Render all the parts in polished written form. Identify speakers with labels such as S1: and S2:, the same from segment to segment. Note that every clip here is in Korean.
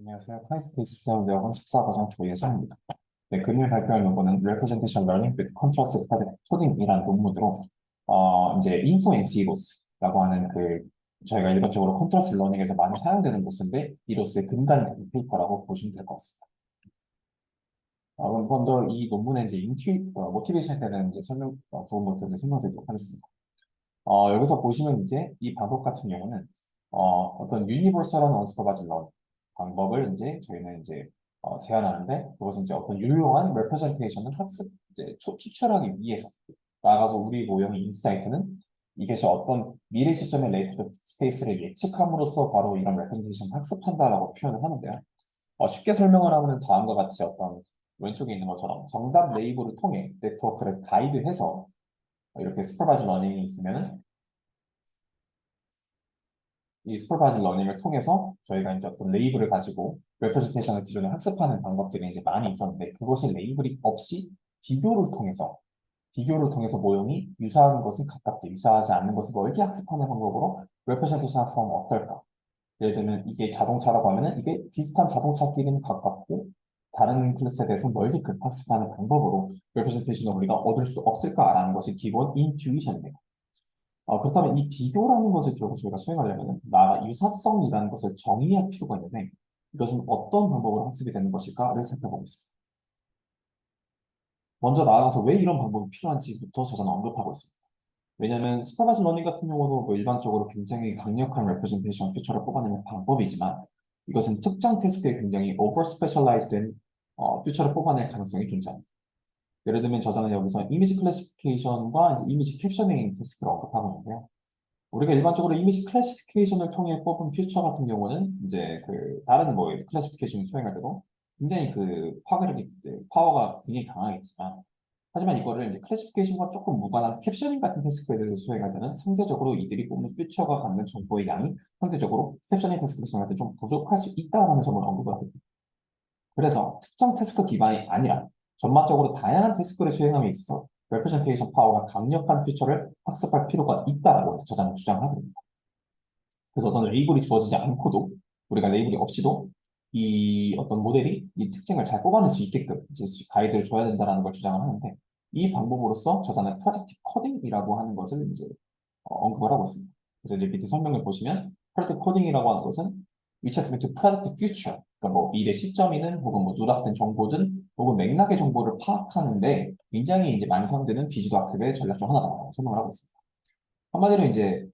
S1: 안녕하세요. 카이스페이스 대학원 석사과정 조예성입니다. 네, 금일 발표할 논문은 Representation Learning with Contrast Coding이라는 논문으로 이제 Influence Loss라고 하는 저희가 일반적으로 컨트라스트 러닝에서 많이 사용되는 로스인데 이 로스의 근간이 되는 페이퍼라고 보시면 될 것 같습니다. 그럼 먼저 이 논문의 이제 모티베이션에 대한 이제 부분부터 이제 설명드리도록 하겠습니다. 여기서 보시면 이제 이 방법 같은 경우는 어떤 유니버설한 언스퍼바지 러닝 방법을 이제 저희는 이제 제안하는데 그것은 이제 어떤 유용한 레프레젠테이션을 이제 추출하기 위해서 나아가서 우리 모형의 인사이트는 이것이 어떤 미래 시점의 레이트 스페이스를 예측함으로써 바로 이런 레프레젠테이션을 학습한다라고 표현을 하는데요. 쉽게 설명을 하면 다음과 같이 어떤 왼쪽에 있는 것처럼 정답 레이블을 통해 네트워크를 가이드해서 이렇게 슈퍼바이즈 러닝이 있으면 이 슈퍼바이즈 러닝을 통해서 저희가 이제 어떤 레이블을 가지고 레프레젠테이션을 기존에 학습하는 방법들이 이제 많이 있었는데 그것이 레이블이 없이 비교를 통해서 모형이 유사한 것은 가깝게 유사하지 않는 것을 멀게 학습하는 방법으로 레프레젠테이션 학습하면 어떨까? 예를 들면 이게 자동차라고 하면은 이게 비슷한 자동차끼리는 가깝고 다른 클래스에 대해서 멀게 학습하는 방법으로 레프레젠테이션을 우리가 얻을 수 없을까라는 것이 기본 인투이션입니다. 그렇다면 이 비교라는 것을 결국 저희가 수행하려면 나아가 유사성이라는 것을 정의할 필요가 있는데 이것은 어떤 방법으로 학습이 되는 것일까를 살펴보겠습니다. 먼저 나아가서 왜 이런 방법이 필요한지부터 저는 언급하고 있습니다. 왜냐하면 슈퍼바이즈 러닝 같은 경우도 뭐 일반적으로 굉장히 강력한 레프레젠테이션 퓨처를 뽑아내는 방법이지만 이것은 특정 태스크에 굉장히 오버 스페셜라이즈된 퓨처를 뽑아낼 가능성이 존재합니다. 예를 들면 저자는 여기서 이미지 클래시피케이션과 이미지 캡셔닝 태스크를 언급하고 있는데요. 우리가 일반적으로 이미지 클래시피케이션을 통해 뽑은 퓨처 같은 경우는 이제 다른 뭐 클래시피케이션 수행할 때도 굉장히 파괴력이 파워가 굉장히 강하겠지만 하지만 이거를 이제 클래시피케이션과 조금 무관한 캡셔닝 같은 태스크에 대해서 수행할 때는 상대적으로 이들이 뽑는 퓨처가 갖는 정보의 양이 상대적으로 캡셔닝 태스크를 수행할 때 좀 부족할 수 있다는 점을 언급을 하고 있습니다. 그래서 특정 태스크 기반이 아니라 전반적으로 다양한 태스크를 수행함에 있어서 레프레젠테이션 파워가 강력한 퓨처를 학습할 필요가 있다라고 저자는 주장하고 있습니다. 그래서 어떤 레이블이 주어지지 않고도 우리가 레이블이 없이도 이 어떤 모델이 이 특징을 잘 뽑아낼 수 있게끔 이제 가이드를 줘야 된다는 걸 주장을 하는데 이 방법으로서 저자는 프로젝트 코딩이라고 하는 것을 이제 언급을 하고 있습니다. 그래서 이제 밑에 설명을 보시면 프로젝트 코딩이라고 하는 것은 which has been to predict the future, 그러니까 뭐 미래 시점이든 혹은 뭐 누락된 정보든 혹은 맥락의 정보를 파악하는데 굉장히 이제 많이 사용되는 비지도 학습의 전략 중 하나다라고 설명을 하고 있습니다. 한마디로 이제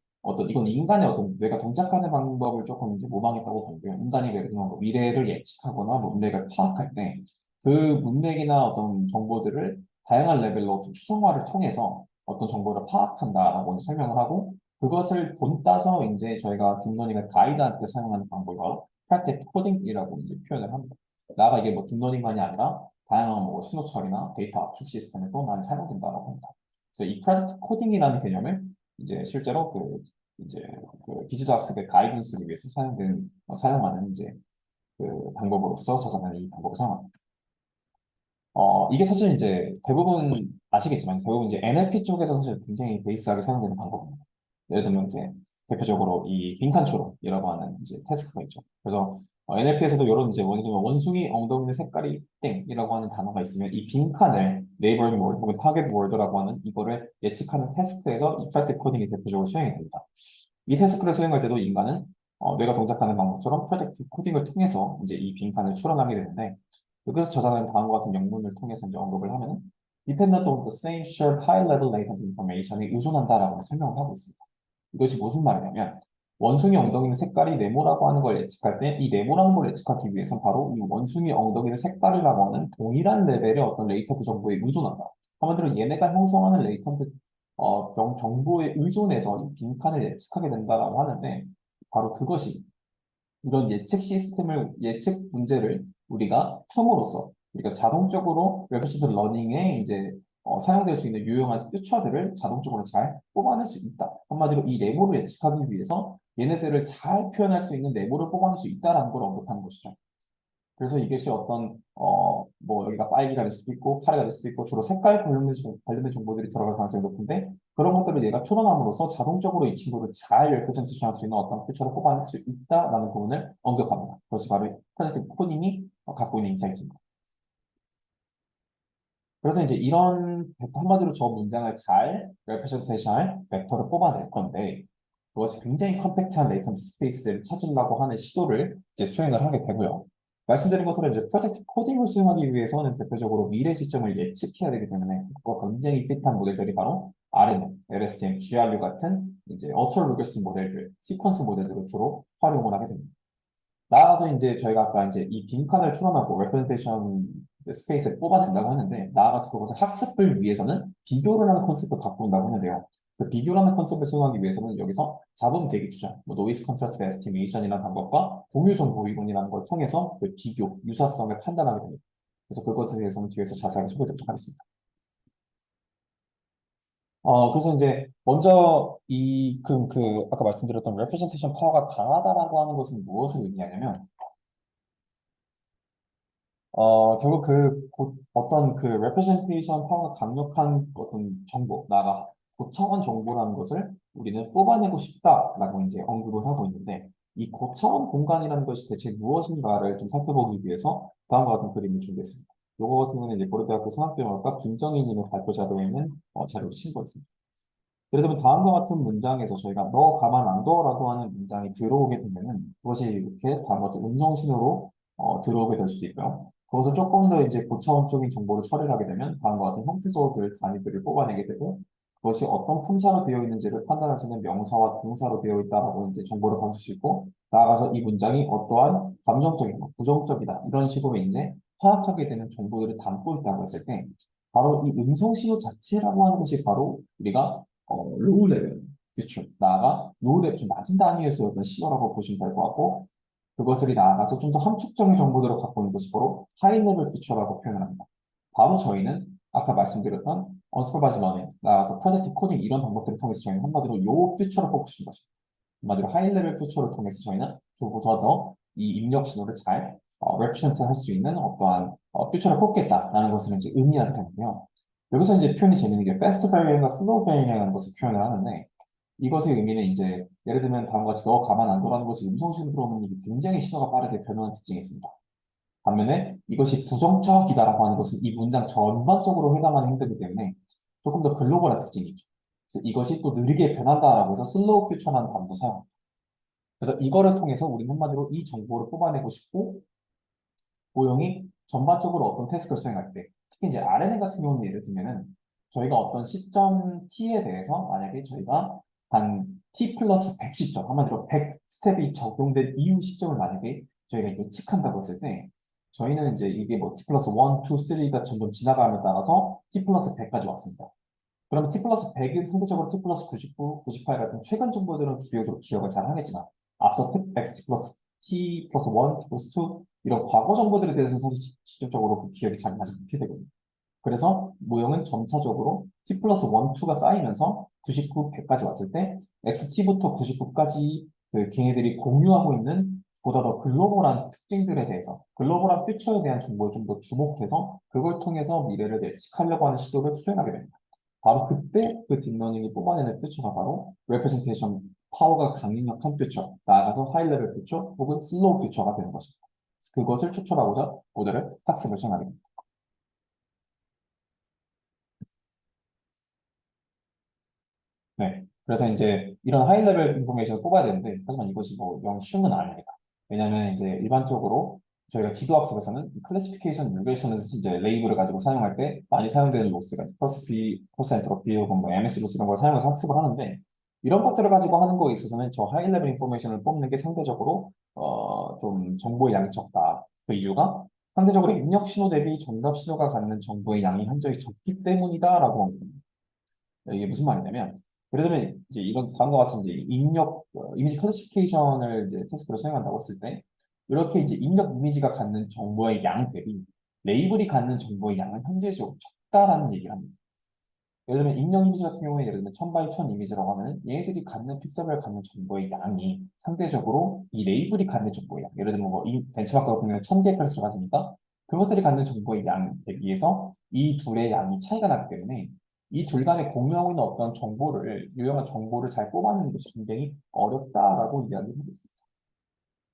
S1: 이건 인간의 어떤 뇌가 동작하는 방법을 조금 이제 모방했다고 보는데요. 인간이 예를 들면 뭐 미래를 예측하거나 뭐 문맥을 파악할 때 그 문맥이나 어떤 정보들을 다양한 레벨로 어떤 추상화를 통해서 어떤 정보를 파악한다라고 이제 설명을 하고 그것을 본따서 이제 저희가 딥러닝을 가이드할 때 사용하는 방법이 바로 프랙티스 코딩이라고 이제 표현을 합니다. 나아가 이게 뭐 딥러닝만이 아니라 다양한 뭐 신호 처리나 데이터 압축 시스템에서 많이 사용된다고 합니다. 그래서 이 프로젝트 코딩이라는 개념을 이제 실제로 이제 디지털 학습의 가이던스를 위해서 사용하는 이제 방법으로서 저자는 이 방법을 사용합니다. 이게 사실 이제 대부분 아시겠지만 대부분 이제 NLP 쪽에서 사실 굉장히 베이스하게 사용되는 방법입니다. 예를 들면 이제 대표적으로 이 빈칸 추론이라고 하는 이제 태스크가 있죠. 그래서 NLP에서도 이런 이제 원숭이 엉덩이 색깔이 땡이라고 하는 단어가 있으면 이 빈칸을 네이버링 월드 혹은 타겟 월드라고 하는 이거를 예측하는 태스크에서 이펙티브 코딩이 대표적으로 수행이 됩니다. 이 태스크를 수행할 때도 인간은 뇌가 동작하는 방법처럼 프로젝트 코딩을 통해서 이제 이 빈칸을 추론하게 되는데 그래서 저자는 다음과 같은 영문을 통해서 이제 언급을 하면 dependent on the same shared high-level latent information에 의존한다라고 설명을 하고 있습니다. 이것이 무슨 말이냐면 원숭이 엉덩이는 색깔이 네모라고 하는 걸 예측할 때 이 네모라는 걸 예측하기 위해서 바로 이 원숭이 엉덩이의 색깔이라고 하는 동일한 레벨의 어떤 레이턴트 정보에 의존한다. 한마디로 얘네가 형성하는 레이턴트 정보에 의존해서 이 빈칸을 예측하게 된다라고 하는데 바로 그것이 이런 예측 문제를 우리가 품으로써 우리가 자동적으로 웹시트 러닝에 이제 사용될 수 있는 유용한 퓨처들을 자동적으로 잘 뽑아낼 수 있다. 한마디로 이 네모를 예측하기 위해서 얘네들을 잘 표현할 수 있는 네모를 뽑아낼 수 있다라는 걸 언급하는 것이죠. 그래서 이것이 어떤 뭐 여기가 빨기가 될 수도 있고 파래가 될 수도 있고 주로 색깔 관련된 정보들이 들어갈 가능성이 높은데 그런 것들을 얘가 추론함으로써 자동적으로 이 친구를 잘 레프레젠테이션 할 수 있는 어떤 퓨처를 뽑아낼 수 있다라는 부분을 언급합니다. 그것이 바로 프로젝트 코딩이 갖고 있는 인사이트입니다. 그래서 이제 이런 한마디로 저 문장을 잘 레프레젠테이션할 벡터를 뽑아낼 건데 그것이 굉장히 컴팩트한 레이턴트 스페이스를 찾으려고 하는 시도를 이제 수행을 하게 되고요. 말씀드린 것처럼 이제 프로젝트 코딩을 수행하기 위해서는 대표적으로 미래 시점을 예측해야 되기 때문에 그거 굉장히 핏한 모델들이 바로 RNN, LSTM, GRU 같은 이제 어처 리그러스 모델들, 시퀀스 모델들을 주로 활용을 하게 됩니다. 나아가서 이제 저희가 아까 이제 이 빈칸을 추론하고 레프레젠테이션 스페이스를 뽑아낸다고 하는데 나아가서 그것을 학습을 위해서는 비교를 하는 컨셉을 갖고 온다고 하는데요. 그 비교라는 컨셉을 수행하기 위해서는 여기서 잡음 대기 추정, 뭐 노이즈 컨트라스트 에스티메이션이라는 방법과 공유 정보 이론이라는 걸 통해서 그 비교, 유사성을 판단하게 됩니다. 그래서 그것에 대해서는 뒤에서 자세하게 소개드리도록 하겠습니다. 그래서 이제 먼저 아까 말씀드렸던 레프레젠테이션 파워가 강하다라고 하는 것은 무엇을 의미하냐면 결국 어떤 그 representation 파워가 강력한 어떤 정보, 나아가 고차원 정보라는 것을 우리는 뽑아내고 싶다라고 이제 언급을 하고 있는데, 이 고차원 공간이라는 것이 대체 무엇인가를 좀 살펴보기 위해서 다음과 같은 그림을 준비했습니다. 이거 같은 경우는 이제 고려대학교 산학교학과 김정희님의 발표 자료에 있는 자료를 참고했습니다. 예를 들면 다음과 같은 문장에서 저희가 너 가만 안 둬라고 하는 문장이 들어오게 되면은 그것이 이렇게 다음과 같은 음성 신호로 들어오게 될 수도 있고요. 그것을 조금 더 이제 고차원적인 정보를 처리를 하게 되면 다음과 같은 형태소들 단위들을 뽑아내게 되고 그것이 어떤 품사로 되어 있는지를 판단할 수 있는 명사와 동사로 되어 있다라고 이제 정보를 받을 수 있고 나아가서 이 문장이 어떠한 감정적인 부정적이다 이런 식으로 이제 파악하게 되는 정보들을 담고 있다고 했을 때 바로 이 음성 신호 자체라고 하는 것이 바로 우리가 로우 레벨 그렇죠. 나아가 로우 레벨 좀 낮은 단위에서 어떤 시어라고 보시면 될 것 같고 그것을 나아가서 좀 더 함축적인 정보들을 갖고 있는 것이 바로 하이 레벨 피처라고 표현을 합니다. 바로 저희는 아까 말씀드렸던 언스퍼바이즈 러닝, 나아가서 프로젝트 코딩 이런 방법들을 통해서 저희는 한마디로 요 퓨처를 뽑고 싶은 것입니다. 한마디로 하이 레벨 퓨처를 통해서 저희는 조보다 더 이 입력 신호를 잘 레프레젠트 할 수 있는 어떠한 퓨처를 뽑겠다라는 것을 이제 의미하게 되는데요. 여기서 이제 표현이 재밌는 게 fast varying과 slow varying이라는 것을 표현을 하는데 이것의 의미는 이제 예를 들면 다음과 같이 너 가만 안 둬라는 것이 음성신호 들어오면 이게 굉장히 신호가 빠르게 변하는 특징이 있습니다. 반면에 이것이 부정적이다라고 하는 것은 이 문장 전반적으로 해당하는 행동이기 때문에 조금 더 글로벌한 특징이 있죠. 그래서 이것이 또 느리게 변한다라고 해서 슬로우 퓨처라는 단어도 사용합니다. 그래서 이거를 통해서 우리는 한마디로 이 정보를 뽑아내고 싶고 모형이 전반적으로 어떤 태스크를 수행할 때 특히 이제 RNN 같은 경우는 예를 들면은 저희가 어떤 시점 t에 대해서 만약에 저희가 한 t 플러스 100 시점 한마디로 100 스텝이 적용된 이후 시점을 만약에 저희가 예측한다고 했을 때 저희는 이제 이게 뭐 t 플러스 1, 2, 3가 점점 지나감에 따라서 t 플러스 100까지 왔습니다. 그러면 t 플러스 100은 상대적으로 t 플러스 99, 98 같은 최근 정보들은 비교적 기억을 잘 하겠지만 앞서 t 플러스 t 플러스 1, t 플러스 2 이런 과거 정보들에 대해서는 사실 직접적으로 그 기억이 잘 나지 않게 되거든요. 그래서 모형은 점차적으로 t 플러스 1, 2가 쌓이면서 99, 100까지 왔을 때 xt부터 99까지 그 걔네들이 공유하고 있는 보다 더 글로벌한 특징들에 대해서 글로벌한 퓨처에 대한 정보를 좀 더 주목해서 그걸 통해서 미래를 예측하려고 하는 시도를 수행하게 됩니다. 바로 그때 그 딥러닝이 뽑아내는 퓨처가 바로 레프레젠테이션 파워가 강력한 퓨처, 나아가서 하이 레벨 퓨처 혹은 슬로우 퓨처가 되는 것입니다. 그것을 추출하고자 모델을 학습을 수행하게 됩니다. 네. 그래서 이제 이런 하이 레벨 인포메이션을 뽑아야 되는데, 하지만 이것이 뭐 영 쉬운 건 아닙니다. 왜냐하면 이제 일반적으로 저희가 지도학습에서는 클래시피케이션 리그레이션을 이제 레이블을 가지고 사용할 때 많이 사용되는 로스가 퍼스피, 퍼센트로피 혹은 뭐 MS 로스 이런 걸 사용해서 학습을 하는데, 이런 것들을 가지고 하는 거에 있어서는 저 하이 레벨 인포메이션을 뽑는 게 상대적으로 좀 정보의 양이 적다. 그 이유가 상대적으로 입력 신호 대비 정답 신호가 갖는 정보의 양이 현저히 적기 때문이다라고 합니다. 이게 무슨 말이냐면, 예를 들면, 이제 이런 다음과 같은 이제 이미지 클래시피케이션을 이제 테스트로 사용한다고 했을 때, 이렇게 이제 입력 이미지가 갖는 정보의 양 대비 레이블이 갖는 정보의 양은 현재적으로 적다라는 얘기를 합니다. 예를 들면 입력 이미지 같은 경우에 예를 들면 1000 x 1000 이미지라고 하면 얘네들이 갖는 픽셀을 갖는 정보의 양이 상대적으로 이 레이블이 갖는 정보의 양, 예를 들면 뭐 이 벤치마크 같은 경우에 1000개의 펠스를 가지니까 그것들이 갖는 정보의 양 대비해서 이 둘의 양이 차이가 나기 때문에 이 둘 간에 공유하고 있는 어떤 정보를, 유용한 정보를 잘 뽑아내는 것이 굉장히 어렵다라고 이야기를 하고 있습니다.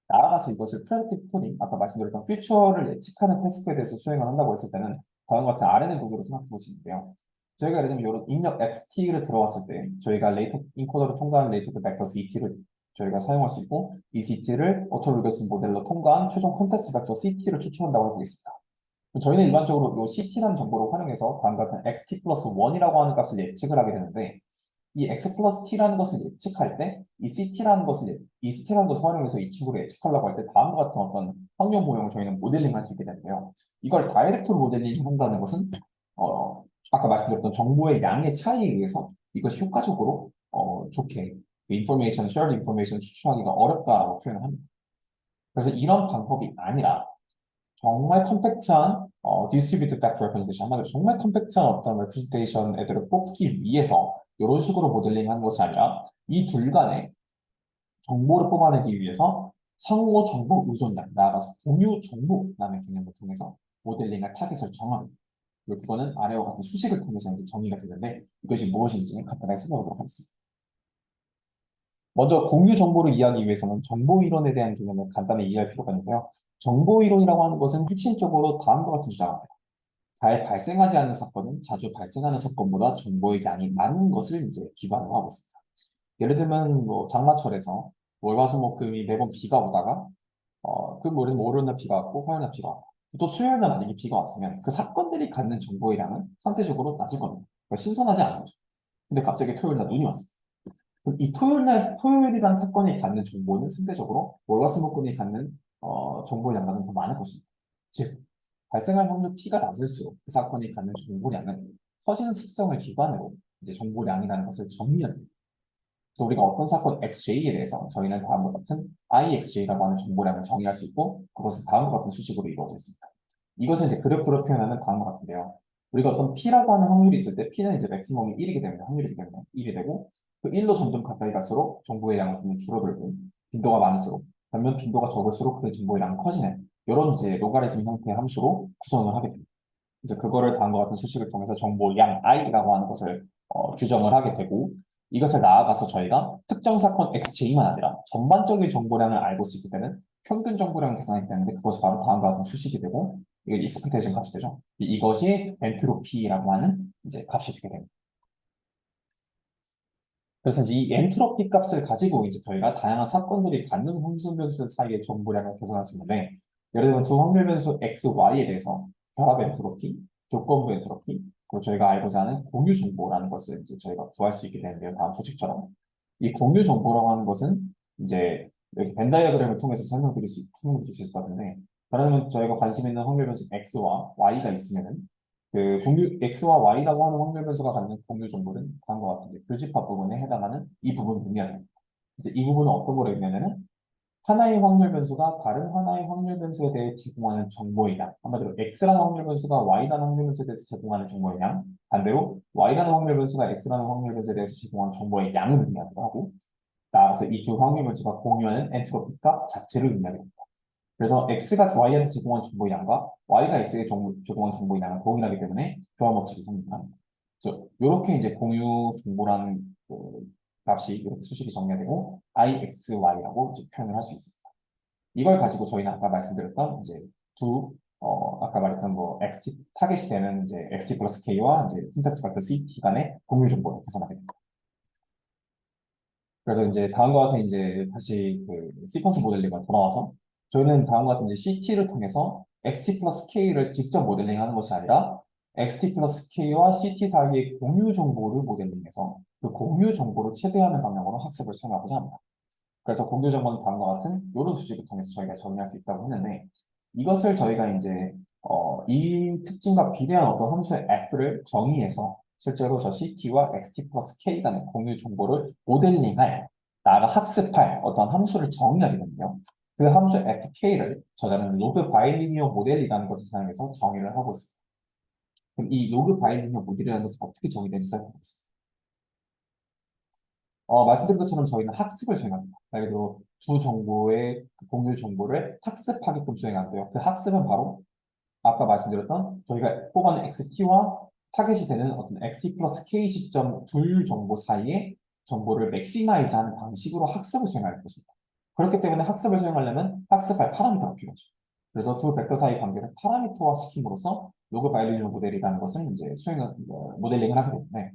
S1: 나아가서 이것을 프레딕티브 코딩, 아까 말씀드렸던 퓨처를 예측하는 태스크에 대해서 수행을 한다고 했을 때는 다음과 같은 RNN 구조로 생각해 보시는데요. 저희가 예를 들면 이런 입력 XT를 들어왔을 때 저희가 레이트 인코더를 통과한 레이티드 벡터 CT를 저희가 사용할 수 있고 이 CT를 오토 리그레슨 모델로 통과한 최종 컨텍스트 벡터 CT를 추출한다고 하고 있습니다. 저희는 일반적으로 이 CT라는 정보를 활용해서 다음과 같은 XT 플러스 1이라고 하는 값을 예측을 하게 되는데 이 x 플러스 t라는 것을 예측할 때, 이 ct라는 것을 활용해서 이 친구를 예측하려고 할 때 다음과 같은 어떤 확률 모형을 저희는 모델링 할 수 있게 되는데요. 이걸 다이렉트로 모델링 한다는 것은, 아까 말씀드렸던 정보의 양의 차이에 의해서 이것이 효과적으로, 좋게, 인포메이션, shared 인포메이션 추출하기가 어렵다라고 표현을 합니다. 그래서 이런 방법이 아니라, 정말 컴팩트한 디스트리뷰티드 팩터 레프레젠테이션 한마디로 정말 컴팩트한 어떤 레프레젠테이션 애들을 뽑기 위해서 이런 식으로 모델링하는 것이 아니라 이 둘 간의 정보를 뽑아내기 위해서 상호 정보 의존량, 나아가서 공유 정보라는 개념을 통해서 모델링의 타겟을 정합니다. 그리고 그거는 아래와 같은 수식을 통해서 이제 정의가 되는데 이것이 무엇인지 간단하게 살펴보도록 하겠습니다. 먼저 공유 정보를 이해하기 위해서는 정보 이론에 대한 개념을 간단히 이해할 필요가 있는데요. 정보 이론이라고 하는 것은 핵심적으로 다음과 같은 주장합니다. 잘 발생하지 않는 사건은 자주 발생하는 사건보다 정보의 양이 많은 것을 이제 기반으로 하고 있습니다. 예를 들면 뭐 장마철에서 월화수목금이 매번 비가 오다가 그 월요일 월요일날 비가 왔고 화요일날 비가 왔고 또 수요일날 만약에 비가 왔으면 그 사건들이 갖는 정보의 양은 상대적으로 낮을 겁니다. 그러니까 신선하지 않은 거죠. 근데 갑자기 토요일날 눈이 왔습니다. 그럼 이 토요일이라는 사건이 갖는 정보는 상대적으로 월화수목금이 갖는 정보의 양과는 더 많을 것입니다. 즉 발생할 확률 P가 낮을수록 그 사건이 갖는 정보량은 커지는 습성을 기반으로 이제 정보량이라는 것을 정의합니다. 그래서 우리가 어떤 사건 XJ에 대해서 저희는 다음과 같은 IXJ라고 하는 정보량을 정의할 수 있고 그것은 다음과 같은 수식으로 이루어져 있습니다. 이것을 이제 그래프로 표현하면 다음과 같은데요. 우리가 어떤 P라고 하는 확률이 있을 때 P는 이제 맥시멈이 1이기 때문에 확률이기 때문에 1이 되고 그 1로 점점 가까이 갈수록 정보의 양은 좀 줄어들고 빈도가 많을수록 반면 빈도가 적을수록 그 정보의 양은 커지는 이런 이제 로가리즘 형태의 함수로 구성을 하게 됩니다. 그래서 그거를 다음과 같은 수식을 통해서 정보 양 i라고 하는 것을 규정을 하게 되고 이것을 나아가서 저희가 특정 사건 xj만 아니라 전반적인 정보량을 알고 있을 때는 평균 정보량을 계산하기 때문에 그것이 바로 다음과 같은 수식이 되고 이게 익스펙테이션 값이 되죠. 이것이 엔트로피라고 하는 이제 값이 되게 됩니다. 그래서 이제 이 엔트로피 값을 가지고 이제 저희가 다양한 사건들이 갖는 확률 변수들 사이의 정보량을 계산할 수 있는데 예를 들면 두 확률 변수 x, y에 대해서 결합 엔트로피, 조건부 엔트로피, 그리고 저희가 알고자 하는 공유 정보라는 것을 이제 저희가 구할 수 있게 되는데요. 다음 소식처럼 이 공유 정보라고 하는 것은 이제 여기 벤 다이어그램을 통해서 설명드릴 수 있을 것 같은데 그러면 저희가 관심 있는 확률 변수 x와 y가 있으면은 그 공유 x와 y라고 하는 확률 변수가 갖는 공유 정보는 다음과 같은 이제 교집합 부분에 해당하는 이 부분을 의미하게 됩니다. 이제 이 부분은 어떤 걸 의미하냐면 하나의 확률 변수가 다른 하나의 확률 변수에 대해 제공하는 정보의 양. 한마디로 x라는 확률 변수가 y라는 확률 변수에 대해서 제공하는 정보의 양. 반대로 y라는 확률 변수가 x라는 확률 변수에 대해서 제공하는 정보의 양을 의미하기도 하고 나아가서 이 두 확률 변수가 공유하는 엔트로피 값 자체를 의미하게 됩니다. 그래서 x가 y한테 제공한 정보의 양과 y가 x에게 제공한 정보의 양은 동일하기 때문에 교환 법칙이 성립합니다. 그래서 이렇게 이제 공유 정보라는 그 값이 이렇게 수식이 정리가 되고 ixy라고 이제 표현을 할 수 있습니다. 이걸 가지고 저희는 아까 말씀드렸던 이제 아까 말했던 뭐 xt 타겟이 되는 이제 xt 플러스 k와 이제 킨텍스 벡터 ct 간의 공유 정보를 계산하게 됩니다. 그래서 이제 다음과 같은 이제 다시 그 시퀀스 모델링으로 돌아와서 저희는 다음과 같은 이제 CT를 통해서 XT 플러스 K를 직접 모델링하는 것이 아니라 XT 플러스 K와 CT 사이의 공유 정보를 모델링해서 그 공유 정보를 최대화하는 방향으로 학습을 수행하고자 합니다. 그래서 공유 정보는 다음과 같은 이런 수식을 통해서 저희가 정의할 수 있다고 했는데 이것을 저희가 이제 이 특징과 비례한 어떤 함수의 f를 정의해서 실제로 저 CT와 XT 플러스 K 간의 공유 정보를 모델링할 나아가 학습할 어떤 함수를 정의하게 되는데요. 그 함수 fk를 저자는 로그 바이리니어 모델이라는 것을 사용해서 정의를 하고 있습니다. 그럼 이 로그 바이리니어 모델이라는 것은 어떻게 정의되는지 살펴보겠습니다. 말씀드린 것처럼 저희는 학습을 수행합니다. 말 그대로 두 정보의 공유 정보를 학습하게끔 수행하는데요. 그 학습은 바로 아까 말씀드렸던 저희가 뽑아낸 XT와 타겟이 되는 어떤 xt 플러스 k 시점 둘 정보 사이에 정보를 맥시마이즈하는 방식으로 학습을 수행할 것입니다. 그렇기 때문에 학습을 수행하려면 학습할 파라미터가 필요하죠. 그래서 두 벡터 사이 관계를 파라미터화 시킴으로써 로그 바이리니어 모델이라는 것을 이제 모델링을 하게 되는데,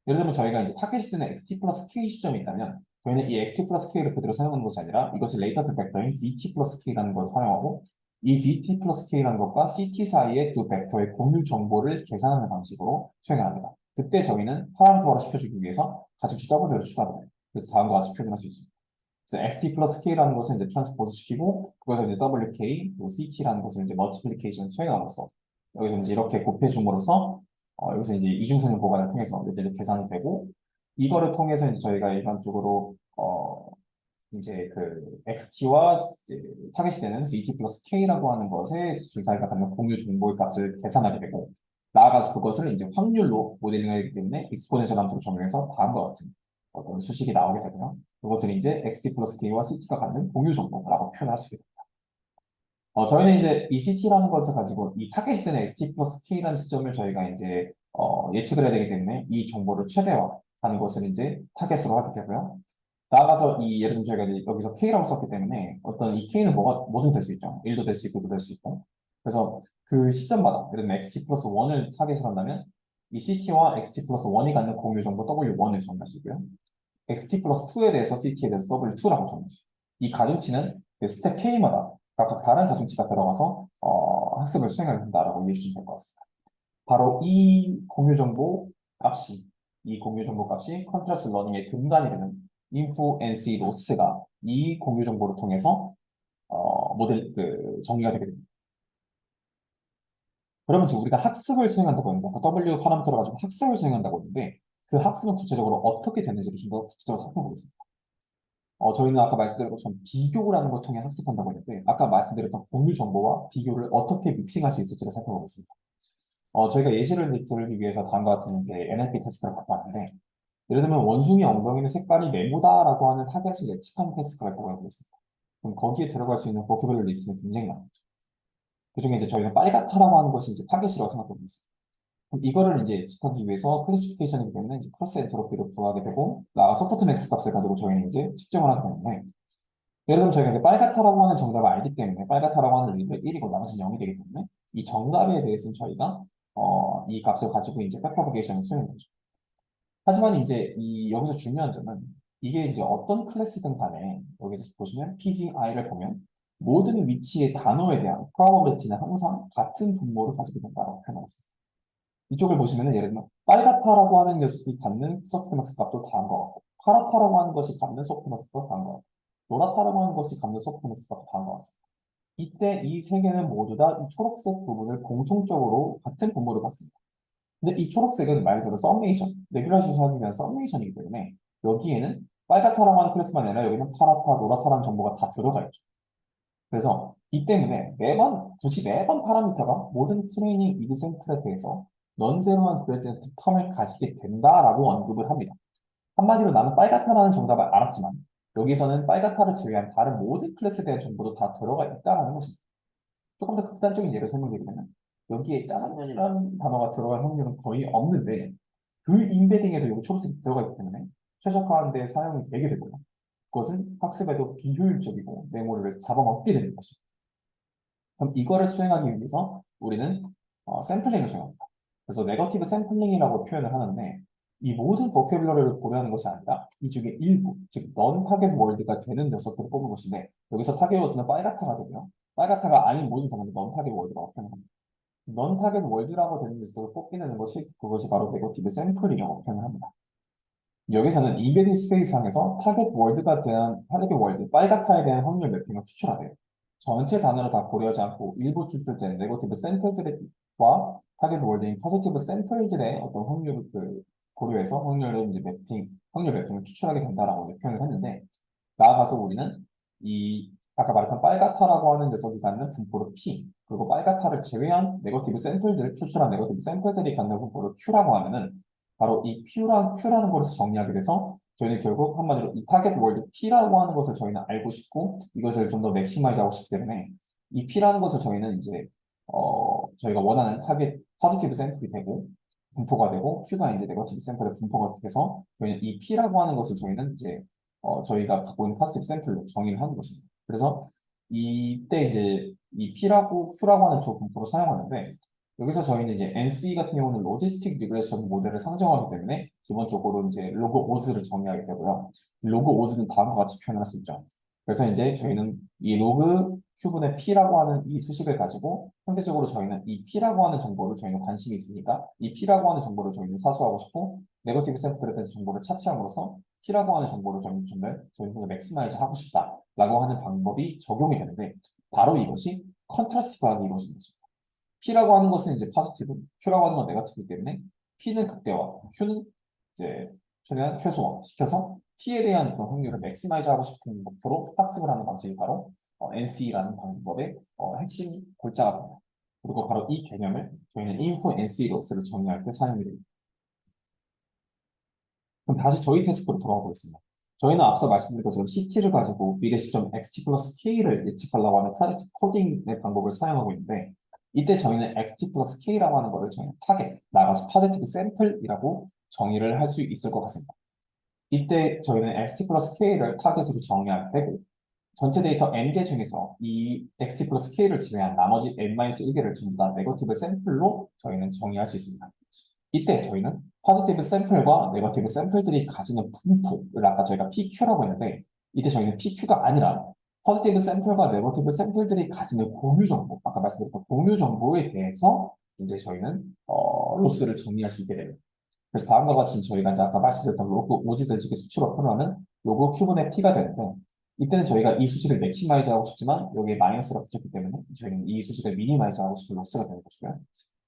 S1: 예를 들면 저희가 이제 타겟이 되는 xt 플러스 k 시점이 있다면 저희는 이 xt 플러스 k를 그대로 사용하는 것이 아니라 이것을 레이터드 벡터인 zt 플러스 k라는 걸 활용하고 이 zt 플러스 k라는 것과 ct 사이의 두 벡터의 공유 정보를 계산하는 방식으로 수행을 합니다. 그때 저희는 파라미터화를 시켜주기 위해서 가중치 w를 추가합니다. 그래서 다음과 같이 표현할 수 있습니다. 그래서 xt 플러스 k라는 것을 이제 트랜스포즈 시키고 그것을 이제 wk 그리고 ct라는 것을 이제 멀티플리케이션 수행함으로써 여기서 이제 이렇게 곱해줌으로써 여기서 이제 이중선형 보관을 통해서 이제 계산이 되고, 이거를 통해서 이제 저희가 일반적으로 이제 그 XT와 이제 타겟이 되는 CT 플러스 K라고 하는 것에 줄 사이가 갖는 공유 정보의 값을 계산하게 되고, 나아가서 그것을 이제 확률로 모델링을 하기 때문에 익스포넨셜 함수로 적용해서 다음과 같은 어떤 수식이 나오게 되고요. 그것을 이제 XT 플러스 K와 CT가 갖는 공유 정보라고 표현할 수 있게 됩니다. 저희는 이제 이 CT라는 것을 가지고 이 타겟이 되는 ST 플러스 K라는 시점을 저희가 이제 예측을 해야 되기 때문에 이 정보를 최대화하는 것을 이제 타겟으로 하게 되고요. 나아가서 이 예를 들면 저희가 이제 여기서 K라고 썼기 때문에 어떤 이 K는 뭐든 될 수 있죠. 1도 될 수 있고 2도 될 수 있고. 그래서 그 시점마다 예를 들면 XT 플러스 1을 타겟을 한다면 이 CT와 XT 플러스 1이 갖는 공유 정보 W1을 정의할 수 있고요. XT 플러스 2에 대해서 CT에 대해서 W2라고 정의할 수 있어요. 이 가중치는 그 스텝 K마다 각각 다른 가중치가 들어가서 학습을 수행하게 된다라고 이해해 주시면 될 것 같습니다. 바로 이 공유 정보 값이 컨트라스트 러닝의 근간이 되는 인포 NC 로스가 이 공유 정보를 통해서 모델 정리가 되게 됩니다. 그러면 지금 우리가 학습을 수행한다고 했는데 W 파라미터를 가지고 학습을 수행한다고 했는데 그 학습은 구체적으로 어떻게 되는지를 좀 더 구체적으로 살펴보겠습니다. 저희는 아까 말씀드린 것처럼 비교를 하는 걸 통해 학습한다고 했는데 아까 말씀드렸던 공유 정보와 비교를 어떻게 믹싱할 수 있을지를 살펴보겠습니다. 저희가 예시를 들기 위해서 다음과 같은 이제 NLP 테스트를 갖고 왔는데, 예를 들면 원숭이 엉덩이는 색깔이 네모다라고 하는 타겟을 예측하는 테스트가 갖고 해보겠습니다. 그럼 거기에 들어갈 수 있는 보큐블러리 리스트는 굉장히 많죠. 그중에 이제 저희는 빨갛다라고 하는 것이 이제 타겟이라고 생각하고 있습니다. 그럼 이거를 이제 예측하기 위해서 클래시피케이션이기 때문에 이제 크로스 엔트로피를 구하게 되고, 나아가 소프트 맥스 값을 가지고 저희는 이제 측정을 하게 되는데, 예를 들면 저희가 이제 빨갛다라고 하는 정답을 알기 때문에 빨갛다라고 하는 리드가 1이고 나머지는 0이 되기 때문에 이 정답에 대해서는 저희가 이 값을 가지고 이제 백프로게이션을 수행이 되죠. 하지만 이제 이 여기서 중요한 점은 이게 이제 어떤 클래스든 간에 여기서 보시면 PCI를 보면 모든 위치의 단어에 대한 프로버빌리티는 항상 같은 분모를 가지게 된다고 표현하겠습니다. 이쪽을 보시면은 예를 들면 빨갛다라고 하는 녀석이 갖는 소프트맥스 값도 다한 것 같고 파랗다라고 하는 것이 갖는 소프트맥스 값도 다한 것 같고 노랗다라고 하는 것이 갖는 소프트맥스 값도 다한 것 같습니다. 이때 이 세 개는 모두 다 이 초록색 부분을 공통적으로 같은 분모를 갖습니다. 근데 이 초록색은 말 그대로 썸메이션, 레귤라이제이션 하기 위한 썸메이션이기 때문에 여기에는 빨갛다라고 하는 클래스만 아니라 여기는 파랗다, 노랗다라는 정보가 다 들어가 있죠. 그래서 이 때문에 굳이 매번 파라미터가 모든 트레이닝 이그샘플에 대해서 넌제로한 그레디언트 텀을 가지게 된다라고 언급을 합니다. 한마디로 나는 빨갛다라는 정답을 알았지만 여기서는 빨갛다를 제외한 다른 모든 클래스에 대한 정보도 다 들어가 있다라는 것입니다. 조금 더 극단적인 예를 설명드리면 여기에 짜장면이라는 단어가 들어갈 확률은 거의 없는데 그 인베딩에도 여기 초록색이 들어가 있기 때문에 최적화하는 데 사용이 되게 되고요. 그것은 학습에도 비효율적이고 메모리를 잡아먹게 되는 것입니다. 그럼 이거를 수행하기 위해서 우리는 샘플링을 수행합니다. 그래서 네거티브 샘플링이라고 표현을 하는데 이 모든 보캐블러리를 고려하는 것이 아니라 이 중에 일부, 즉 넌 타겟 월드가 되는 녀석들을 뽑는 것인데 여기서 타겟 월드는 빨갛다가 되고요. 빨갛다가 아닌 모든 단어를 넌 타겟 월드라고 표현합니다. 넌 타겟 월드라고 되는 녀석을 뽑게 되는 것이 그것이 바로 네거티브 샘플이라고 표현을 합니다. 여기서는 이베딩 스페이스상에서 타겟 월드가 대한 타겟 월드, 빨갛다에 대한 확률 매핑을 추출하래요. 전체 단어를 다 고려하지 않고 일부 추출된 네거티브 샘플들과 타겟 월드인 포지티브 샘플들의 어떤 확률을 고려해서 확률을 이제 확률 매핑을 추출하게 된다라고 표현을 했는데, 나아가서 우리는 이 아까 말했던 빨갛다라고 하는 녀석이 갖는 분포를 P, 그리고 빨갛다를 제외한 네거티브 샘플들, 추출한 네거티브 샘플들이 갖는 분포를 Q라고 하면은 바로 이 Q라는 것을 정리하게 돼서 저희는 결국 한마디로 이 타겟 월드 P라고 하는 것을 저희는 알고 싶고 이것을 좀 더 맥시마이즈 하고 싶기 때문에 이 P라는 것을 저희는 이제 저희가 원하는 타겟 포지티브 샘플이 되고, 분포가 되고 Q가 이제 네거티브 샘플의 분포가 돼서 저희는 이 P라고 하는 것을 저희는 이제 저희가 갖고 있는 포지티브 샘플로 정의를 하는 것입니다. 그래서 이때 이제 이 P라고 Q라고 하는 두 분포를 사용하는데 여기서 저희는 이제 NC 같은 경우는 로지스틱 리그레션 모델을 상정하기 때문에 기본적으로 이제 로그 오즈를 정의하게 되고요. 로그 오즈는 다음과 같이 표현할 수 있죠. 그래서 이제 저희는 이 로그 Q분의 P라고 하는 이 수식을 가지고 상대적으로 저희는 이 P라고 하는 정보를 저희는 관심이 있으니까 이 P라고 하는 정보를 저희는 사수하고 싶고 네거티브 샘플에 대해서 정보를 차치함으로써 P라고 하는 정보를 저희는 맥시마이즈 하고 싶다라고 하는 방법이 적용이 되는데 바로 이것이 컨트라스트 과학이 이루어지는 것입니다. P라고 하는 것은 이제 포지티브, Q라고 하는 건 네거티브이기 때문에 P는 극대화, Q는 이제 최대한 최소화 시켜서 P에 대한 어떤 확률을 맥시마이즈 하고 싶은 목표로 학습을 하는 방식이 바로 NC라는 방법의 핵심 골자가 됩니다. 그리고 바로 이 개념을 저희는 info NC 로스를 정의할 때 사용이 됩니다. 그럼 다시 저희 태스크로 돌아가 보겠습니다. 저희는 앞서 말씀드린 것처럼 CT를 가지고 미래 시점 XT 플러스 K를 예측하려고 하는 프로젝트 코딩의 방법을 사용하고 있는데 이때 저희는 XT 플러스 K라고 하는 것을 저희는 타겟, 나가서 포지티브 샘플이라고 정의를 할 수 있을 것 같습니다. 이때 저희는 XT 플러스 K를 타겟으로 정의할 때고 전체 데이터 N개 중에서 이 XT 플러스 K를 제외한 나머지 N-1개를 전부 다 네거티브 샘플로 저희는 정의할 수 있습니다. 이때 저희는 포지티브 샘플과 네거티브 샘플들이 가지는 분포를 아까 저희가 PQ라고 했는데 이때 저희는 PQ가 아니라 포지티브 샘플과 네거티브 샘플들이 가지는 공유 정보, 아까 말씀드렸던 공유 정보에 대해서 이제 저희는 로스를 정리할 수 있게 됩니다. 그래서 다음과 같이 저희가 이제 아까 말씀드렸던 로그 오지들 측의 수치로 표현하는 로그 Q분의 T가 되는데 이때는 저희가 이 수식을 맥시마이즈 하고 싶지만 여기에 마이너스가 붙였기 때문에 저희는 이 수식을 미니마이즈 하고 싶은 로스가 되는 것이고요.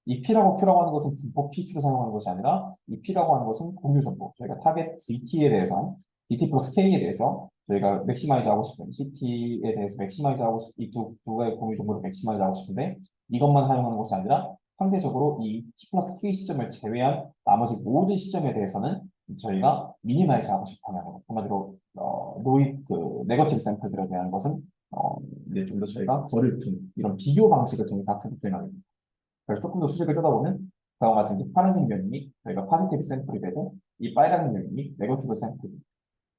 S1: 이 P라고 Q라고 하는 것은 분포 PQ를 사용하는 것이 아니라 이 P라고 하는 것은 공유 정보. 저희가 타겟 CT에 대해서 DT 플러스 K에 대해서 저희가 맥시마이즈 하고 싶은 CT에 대해서 맥시마이즈 하고 싶은 이두 가지 공유 정보를 맥시마이즈 하고 싶은데 이것만 사용하는 것이 아니라 상대적으로 이 T 플러스 K 시점을 제외한 나머지 모든 시점에 대해서는 저희가 미니마이즈 하고 싶어 하는 것. 한마디로 그 네거티브 샘플들에 대한 것은 이제 좀 더 저희가 거리를 두는 이런 비교 방식을 통해서 학습을 표현하게 됩니다. 그래서 조금 더 수식을 뜯어보면 그와 같이 이제 파란색 면이 저희가 포지티브 샘플이 되고 이 빨간색 면이 네거티브 샘플.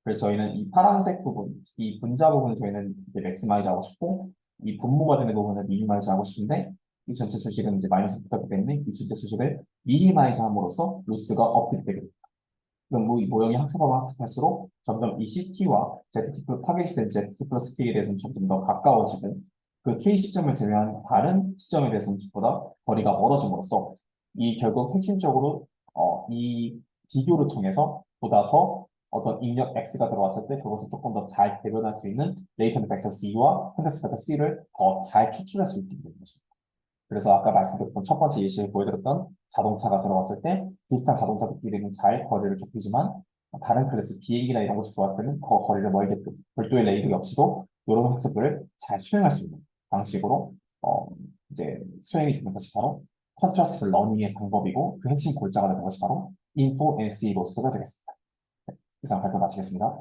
S1: 그래서 저희는 이 파란색 부분, 이 분자 부분을 저희는 이제 맥시마이즈 하고 싶고 이 분모가 되는 부분을 미니마이즈 하고 싶은데 이 전체 수식은 이제 마이너스 붙었기 때문에 이 전체 수식을 미니마이즈 함으로써 로스가 업데이트되게 됩니다. 그럼 뭐이 모형이 학습하면 학습할수록 점점 이 CT와 ZT 플러스 타겟이 된 ZT 플러스 K에 대해서는 점점 더 가까워지고 그 K 시점을 제외한 다른 시점에 대해서는 보다 거리가 멀어짐으로써 이 결국 핵심적으로 이 비교를 통해서 보다 더 어떤 입력 X가 들어왔을 때 그것을 조금 더 잘 대변할 수 있는 레이턴트 벡터 C와 컨텍스트 벡터 C를 더 잘 추출할 수 있게 되는 것입니다. 그래서 아까 말씀드렸던 첫 번째 예시에 보여드렸던 자동차가 들어왔을 때 비슷한 자동차들끼리는 잘 거리를 좁히지만 다른 클래스 비행기나 이런 곳이 들어왔을 때는 더 거리를 멀게끔 별도의 레이더 역시도 이런 학습을 잘 수행할 수 있는 방식으로 이제 수행이 되는 것이 바로 컨트라스트 러닝의 방법이고 그 핵심 골자가 되는 것이 바로 인포 NC 로스가 되겠습니다. 이상 발표 마치겠습니다.